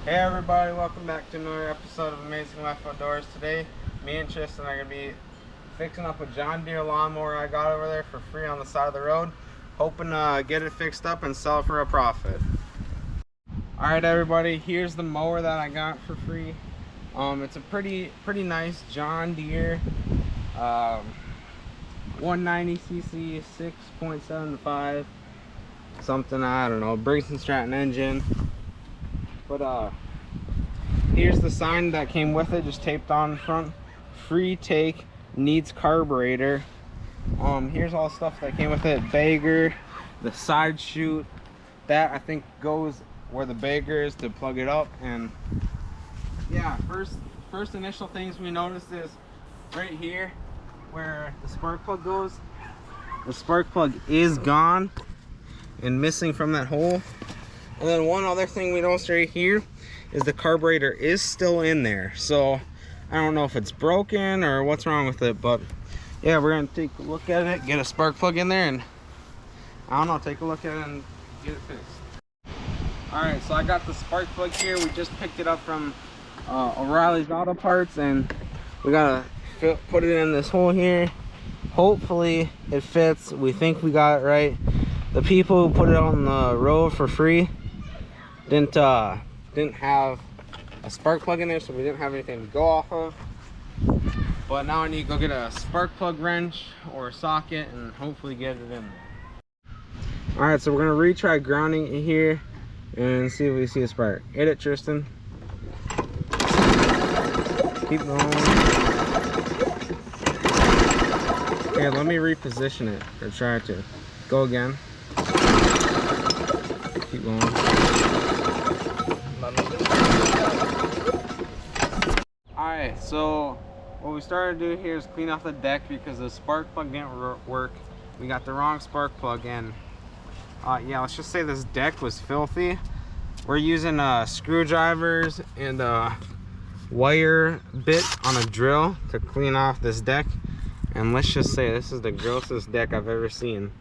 Hey everybody, welcome back to another episode of Amazing Life Outdoors. Today, me and Tristan are going to be fixing up a John Deere lawnmower I got over there for free on the side of the road. Hoping to get it fixed up and sell it for a profit. Alright everybody, here's the mower that I got for free. It's a pretty nice John Deere 190cc 6.75 something, I don't know, Briggs & Stratton engine. But here's the sign that came with it, just taped on the front. Free take, needs carburetor. Here's all the stuff that came with it. Bagger, the side chute, that I think goes where the bagger is to plug it up. And yeah, first initial things we noticed is right here where the spark plug goes. The spark plug is gone and missing from that hole. And then one other thing we noticed right here is the carburetor is still in there. So I don't know if it's broken or what's wrong with it, but yeah, we're gonna take a look at it, get a spark plug in there, and I don't know, take a look at it and get it fixed. All right, so I got the spark plug here. We just picked it up from O'Reilly's Auto Parts, and we gotta put it in this hole here. Hopefully it fits. We think we got it right. The people who put it on the road for free didn't have a spark plug in there, so we didn't have anything to go off of. But now I need to go get a spark plug wrench or a socket and hopefully get it in there. All right, so we're gonna retry grounding it here and see if we see a spark. Hit it, Tristan. Keep going. Here, let me reposition it, or try to. Go again. Keep going. Alright, so what we started to do here is clean off the deck because the spark plug didn't work. We got the wrong spark plug in. Yeah, let's just say this deck was filthy. We're using screwdrivers and a wire bit on a drill to clean off this deck. And let's just say this is the grossest deck I've ever seen.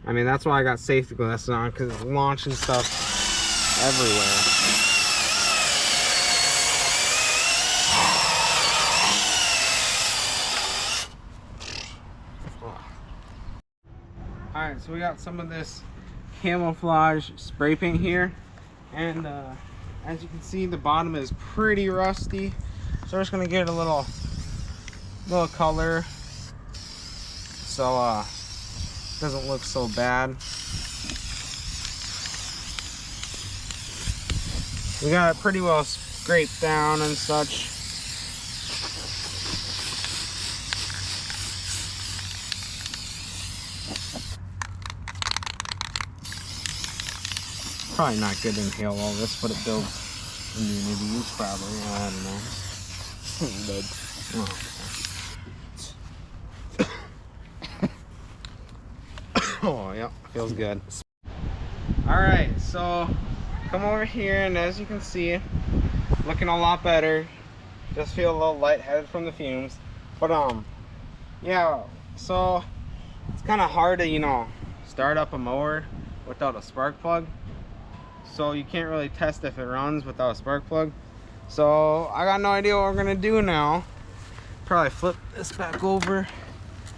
I mean, that's why I got safety glasses on, because it's launching stuff everywhere. Alright, so we got some of this camouflage spray paint here. And as you can see, the bottom is pretty rusty. So we're just going to get a little color so doesn't look so bad. We got it pretty well scraped down and such. Probably not good to inhale all this, but it builds immunity use probably. I don't know. Oh, yeah, feels good. Alright, so come over here, and as you can see, looking a lot better. Just feel a little lightheaded from the fumes. But yeah, so it's kind of hard to, you know, start up a mower without a spark plug. So you can't really test if it runs without a spark plug. So I got no idea what we're gonna do now. Probably flip this back over,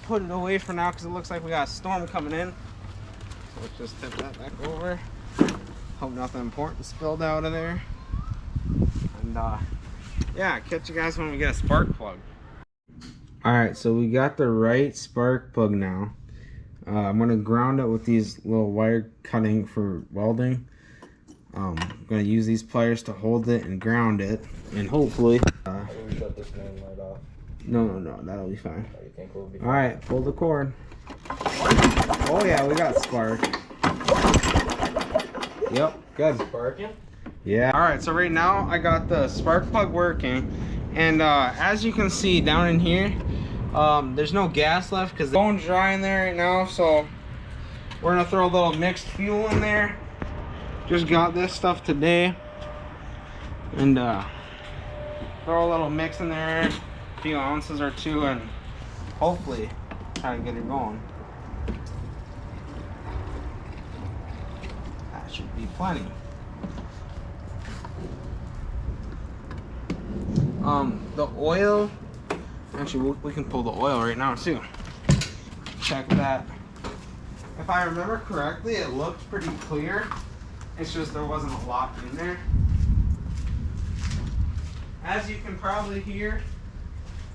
put it away for now because it looks like we got a storm coming in. So let's just tip that back over. Hope nothing important spilled out of there. And yeah, catch you guys when we get a spark plug. Alright, so we got the right spark plug now. I'm gonna ground it with these little wire cutting for welding. I'm gonna use these pliers to hold it and ground it, and hopefully we shut this main light off. No, that'll be fine. Oh, you think we'll be Alright, pull the cord. Oh yeah, we got spark. Yep, good. sparking? Yeah. Alright, so right now I got the spark plug working, and as you can see down in here, there's no gas left because the bone's dry in there right now, so we're gonna throw a little mixed fuel in there. Just got this stuff today, and throw a little mix in there, a few ounces or two, and hopefully try to get it going. should be plenty. The oil, actually we can pull the oil right now too. Check that. If I remember correctly, it looked pretty clear. It's just there wasn't a lot in there. As you can probably hear,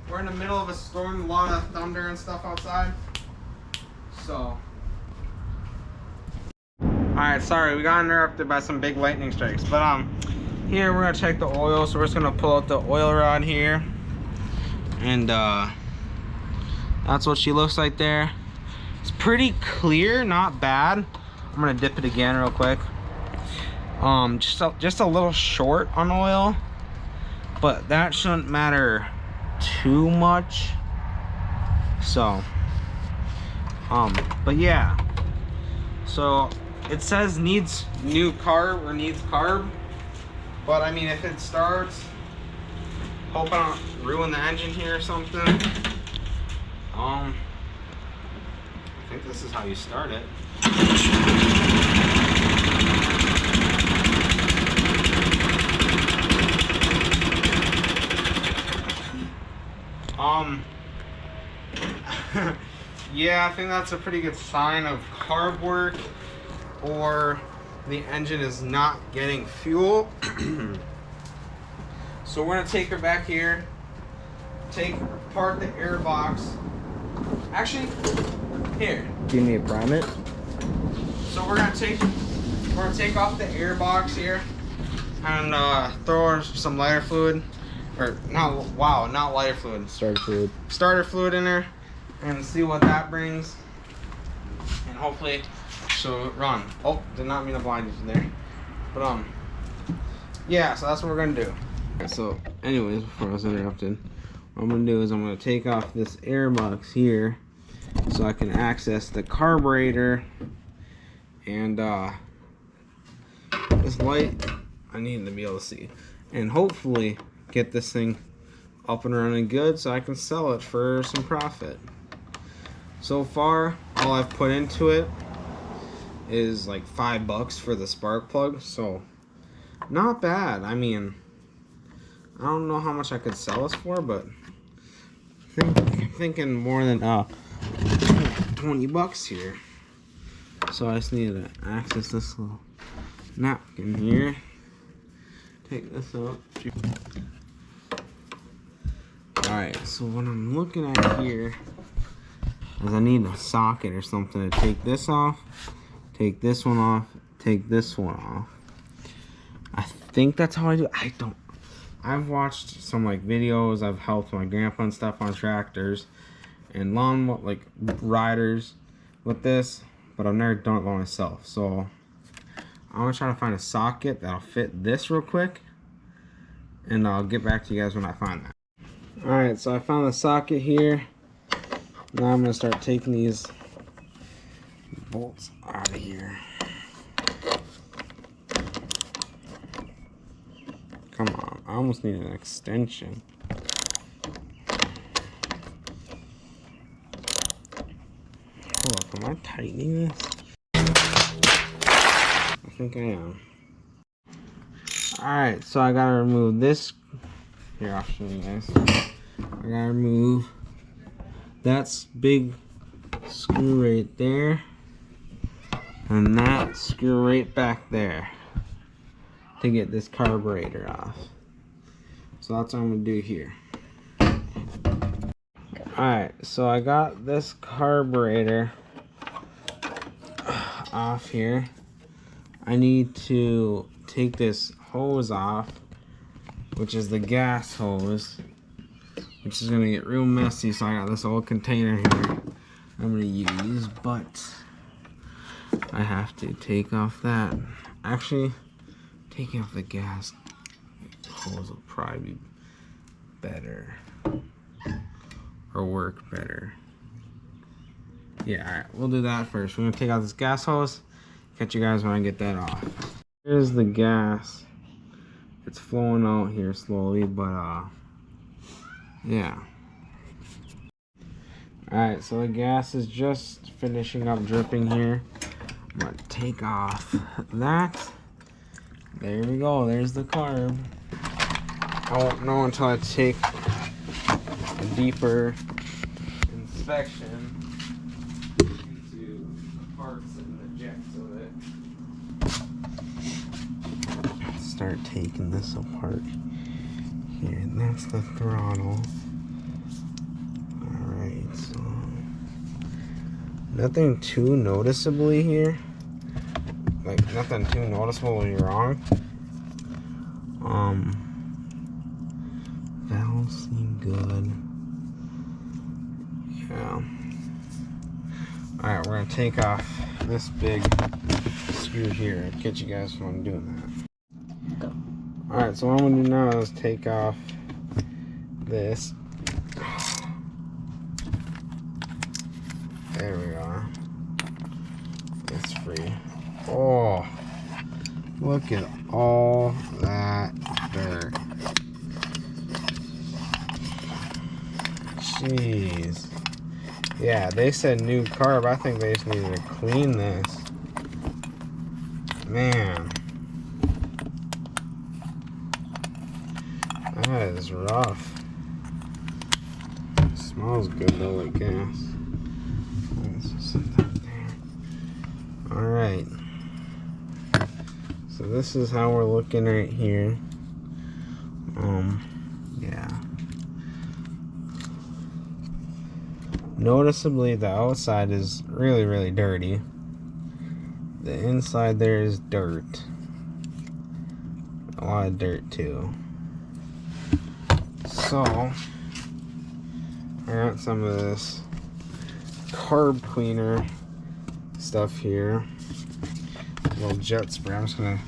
we're in the middle of a storm, a lot of thunder and stuff outside. So, alright, sorry, we got interrupted by some big lightning strikes. But here we're gonna check the oil. So we're just gonna pull out the oil rod here. And that's what she looks like there. It's pretty clear, not bad. I'm gonna dip it again real quick. Just a little short on oil, but that shouldn't matter too much. So, but yeah. So it says needs new carb or needs carb, but I mean, if it starts, hope I don't ruin the engine here or something. I think this is how you start it. Yeah, I think that's a pretty good sign of carb work, or the engine is not getting fuel. So we're gonna take her back here, take apart the air box. Actually, here. Do you need to prime it? So we're gonna take off the air box here and throw some lighter fluid, or not lighter fluid. Starter fluid in there, and see what that brings. And hopefully she'll run. Oh, did not mean to blind you there. But yeah, so that's what we're gonna do. So anyways, before I was interrupted, what I'm gonna do is I'm gonna take off this air box here so I can access the carburetor. And this light I need to be able to see, and hopefully get this thing up and running good so I can sell it for some profit. So far, all I've put into it is like $5 for the spark plug, so not bad. I mean, I don't know how much I could sell this for, but I'm thinking more than $20 here. So I just need to access this little napkin here. Take this out. Alright, so what I'm looking at here is I need a socket or something to take this off, take this one off, take this one off. I think that's how I do it. I've watched some like videos, I've helped my grandpa and stuff on tractors and lawn like riders with this, but I've never done it by myself. So I'm gonna try to find a socket that'll fit this real quick, and I'll get back to you guys when I find that. Alright, so I found the socket here. Now I'm gonna start taking these bolts out of here. Come on, I almost need an extension. Hold up, am I tightening this? I think I am. Alright, so I gotta remove this. Here, I'll show you guys. I gotta remove that big screw right there, and that screw right back there to get this carburetor off. So that's what I'm gonna do here. Alright, so I got this carburetor off here. I need to take this hose off, which is the gas hose, which is gonna get real messy. So I got this old container here I'm gonna use, but I have to take off that. Actually, taking off the gas hose will probably be better, or work better. Yeah, alright, we'll do that first. We're gonna take out this gas hose. Catch you guys when I get that off. Here's the gas. It's flowing out here slowly, but yeah. Alright, so the gas is just finishing up dripping here. I'm gonna take off that. There we go, there's the carb. I won't know until I take a deeper inspection into the parts and the jets of it. Let's start taking this apart here. And that's the throttle. Alright, so nothing too noticeably here. Like nothing too noticeably wrong. Valves seem good. Yeah. Alright, we're gonna take off this big screw here. I'll catch you guys when I'm doing that. Go. Alright, so what I'm gonna do now is take off this. There we are. It's free. Oh, look at all that dirt. Jeez. Yeah, they said new carb. I think they just needed to clean this. Man. That is rough. It smells good though, like gas. Let's just set that there. Alright. So this is how we're looking right here. Yeah. Noticeably, the outside is really, really dirty. The inside there is dirt. A lot of dirt too. So, I got some of this carb cleaner stuff here. A little jet spray. I'm just gonna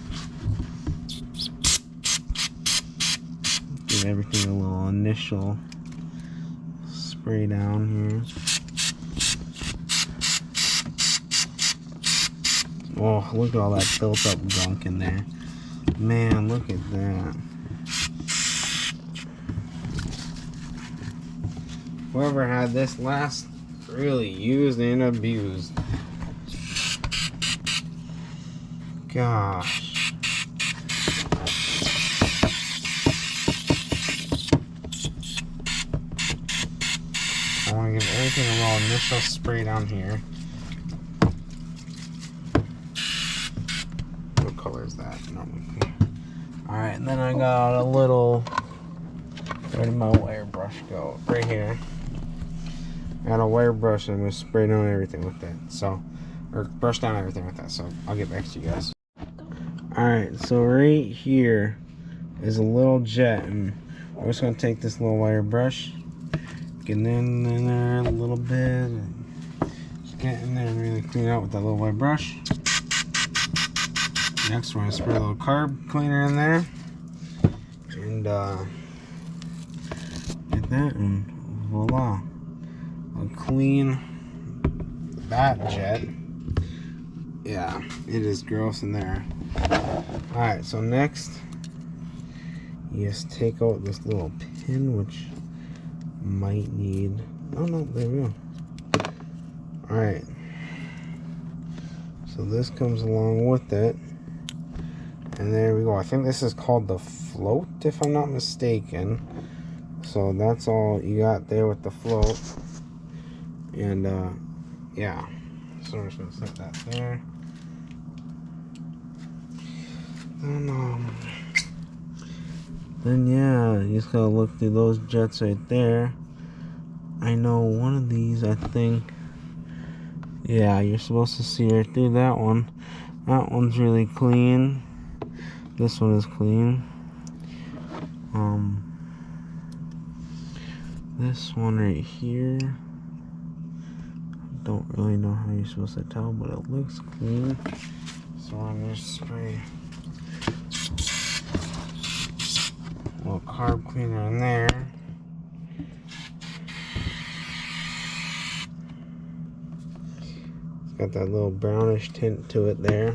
give everything a little initial spray down here. Oh, look at all that built up gunk in there. Man, look at that. Whoever had this last really used and abused. Gosh. I want to give everything a little initial spray down here. What color is that? Alright, and then I got a little, where did my wire brush go? Right here. I got a wire brush and I'm going to spray down everything with that. So, or brush down everything with that. So, I'll get back to you guys. Alright, so right here is a little jet, and we're just going to take this little wire brush, get in there a little bit, and just get in there and really clean out with that little wire brush. Next, we're going to spray a little carb cleaner in there, and get that, and voila. A clean bat jet. Yeah, it is gross in there. Alright, so next, you just take out this little pin, which might need, oh no, there we go. Alright, so this comes along with it, and there we go. I think this is called the float, if I'm not mistaken. So that's all you got there with the float. And yeah, so we're just gonna set that there. Then yeah, you just gotta look through those jets right there. I know one of these, I think, yeah, you're supposed to see right through that one. That one's really clean. This one is clean. This one right here, don't really know how you're supposed to tell, but it looks clean. So I'm gonna spray a little carb cleaner in there. It's got that little brownish tint to it there.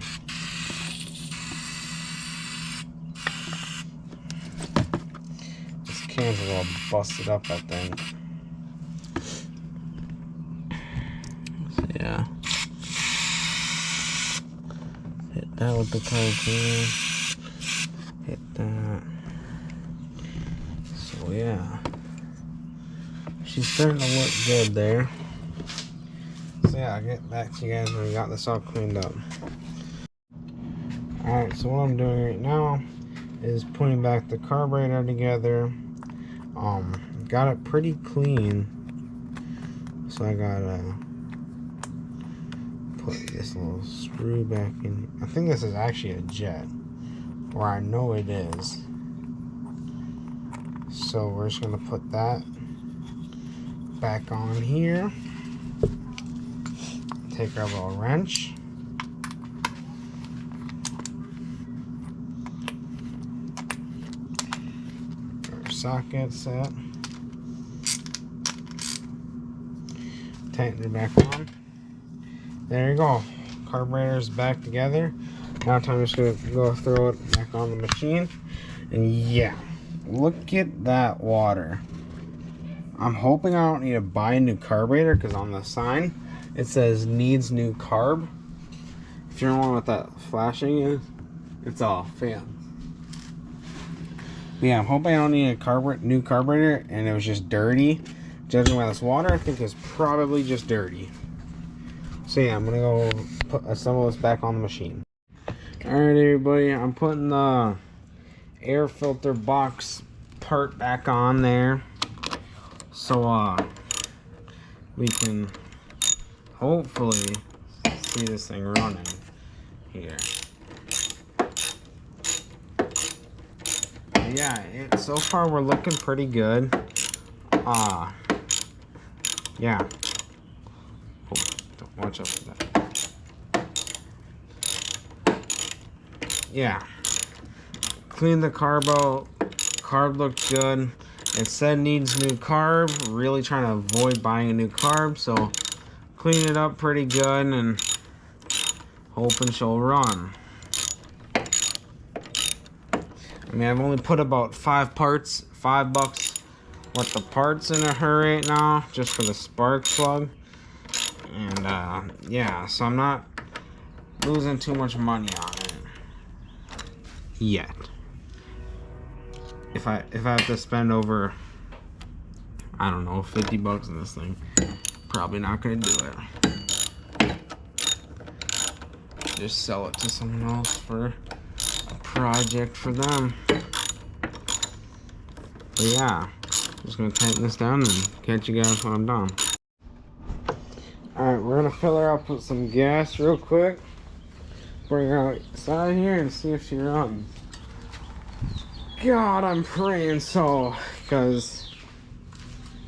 This can's a little busted up, I think. So, yeah. that with the carb cleaner. Hit that. So yeah, she's starting to look good there. So yeah, I'll get back to you guys when we got this all cleaned up. Alright, so what I'm doing right now is putting back the carburetor together. Got it pretty clean. So I gotta put this little screw back in. I think this is actually a jet, or I know it is. So we're just gonna put that back on here. Take our little wrench. Our socket set. Tighten it back on. There you go. Carburetor's back together. Now I'm just gonna go throw it back on the machine. And yeah, look at that water. I'm hoping I don't need to buy a new carburetor, because on the sign it says needs new carb. If you're wondering what that flashing is, it's all failed. But yeah, I'm hoping I don't need a new carburetor, and it was just dirty. Judging by this water, I think it's probably just dirty. So yeah, I'm gonna go put some of this back on the machine. Alright everybody, I'm putting the air filter box part back on there. So we can hopefully see this thing running here. But yeah, so far we're looking pretty good. Yeah. Oh, don't watch out for that. Yeah. Clean the carb out. Carb looked good. It said needs new carb. Really trying to avoid buying a new carb, so clean it up pretty good and hoping she'll run. I mean, I've only put about $5 worth of parts in her right now, just for the spark plug. And yeah, so I'm not losing too much money on it yet. If I have to spend over, I don't know, $50 on this thing, probably not gonna do it. Just sell it to someone else for a project for them. But yeah, just gonna tighten this down and catch you guys when I'm done. Alright, we're gonna fill her up with some gas real quick. Bring her outside here and see if she runs. God, I'm praying so, because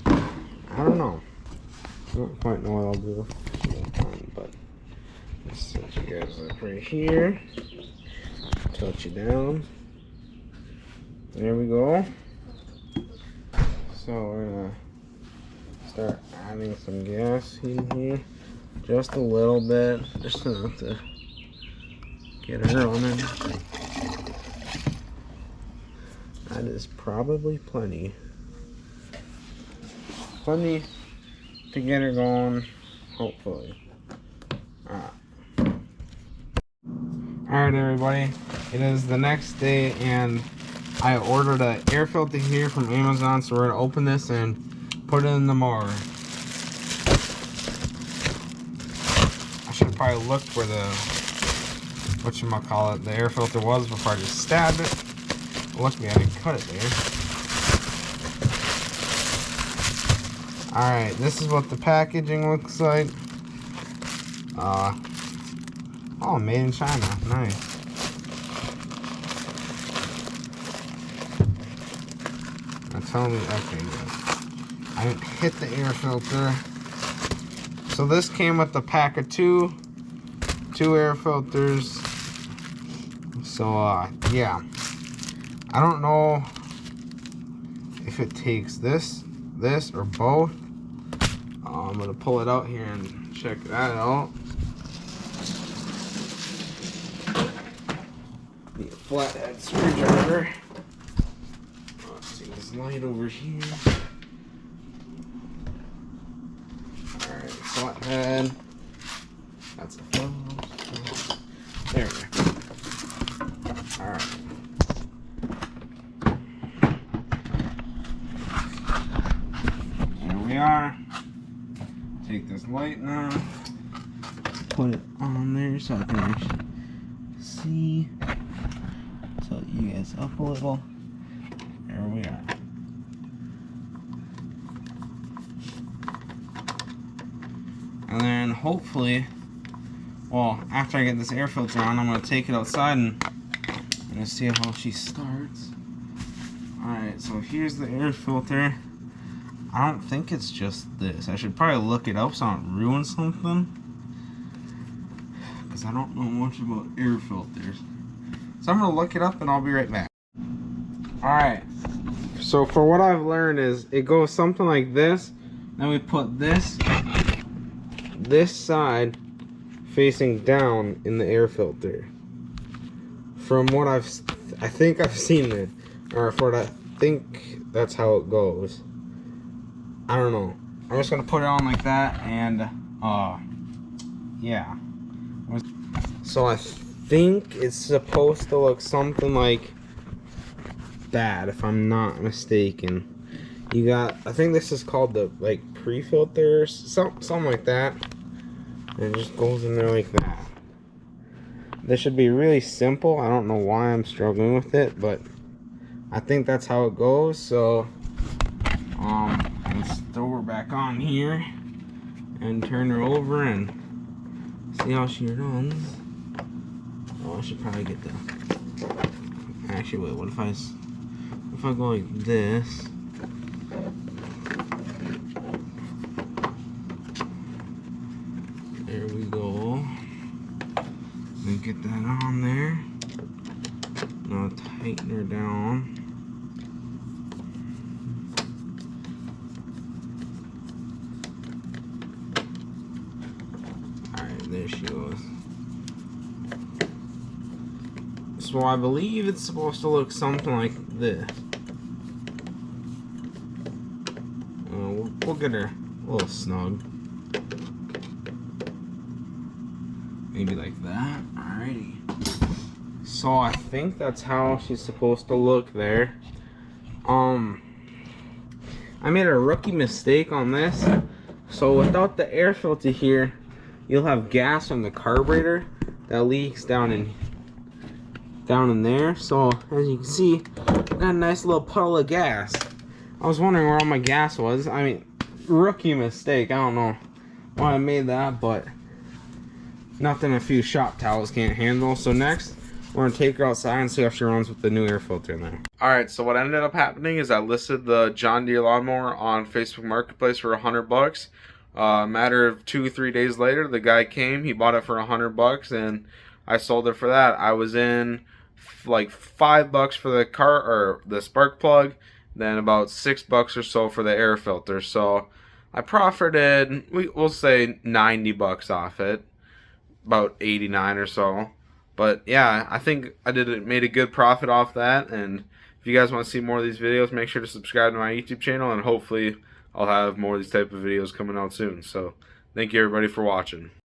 I don't know. I don't quite know what I'll do. But let's set you guys up right here. Touch you down. There we go. So we're gonna start adding some gas in here. Just a little bit. Just enough to get her running. That is probably plenty. Plenty to get her going, hopefully. Alright everybody, it is the next day and I ordered an air filter here from Amazon, so we're going to open this and put it in the mower. I should have probably looked where the, the air filter was before I just stabbed it. Luckily I didn't cut it there. Alright, this is what the packaging looks like. Oh, made in China. Nice. Now tell me, okay, good. I didn't hit the air filter. So this came with the pack of two air filters. So, yeah. I don't know if it takes this, or both. I'm gonna pull it out here and check that out. Need a flathead screwdriver. Let's see this light over here. Alright, flathead. That's a phone. There we go. light now. Put it on there so I can actually see. So you guys up a little. There we are. And then hopefully, well, after I get this air filter on, I'm going to take it outside and see how she starts. Alright, so here's the air filter. I don't think it's just this. I should probably look it up so I don't ruin something, because I don't know much about air filters. So I'm going to look it up and I'll be right back. Alright, so for what I've learned is it goes something like this. Then we put this side facing down in the air filter. From what I think I've seen it, or for what I think that's how it goes. I don't know. I'm just gonna put it on like that, and yeah. So I think it's supposed to look something like that, if I'm not mistaken. You got, I think this is called the like pre-filter, something like that. And it just goes in there like that. This should be really simple. I don't know why I'm struggling with it, but I think that's how it goes. So let's throw her back on here and turn her over and see how she runs. Oh, I should probably get the, actually wait, what if I go like this? There we go. Then get that on there. Now tighten her down. Alright, there she goes. So I believe it's supposed to look something like this. We'll get her a little snug. Maybe like that. Alrighty. So I think that's how she's supposed to look there. I made a rookie mistake on this. So without the air filter here, you'll have gas from the carburetor that leaks down in there. So as you can see, I got a nice little puddle of gas. I was wondering where all my gas was. I mean, rookie mistake. I don't know why I made that, but nothing a few shop towels can't handle. So next, we're gonna take her outside and see how she runs with the new air filter in there. Alright, so what ended up happening is I listed the John Deere Lawnmower on Facebook Marketplace for $100. A matter of 2-3 days later, the guy came, he bought it for $100, and I sold it for that. I was in like $5 for the car or the spark plug, then about $6 or so for the air filter. So I profited, we'll say $90 off it, about 89 or so. But yeah, I think I made a good profit off that. And if you guys want to see more of these videos, make sure to subscribe to my YouTube channel, and hopefully I'll have more of these type of videos coming out soon. So thank you everybody for watching.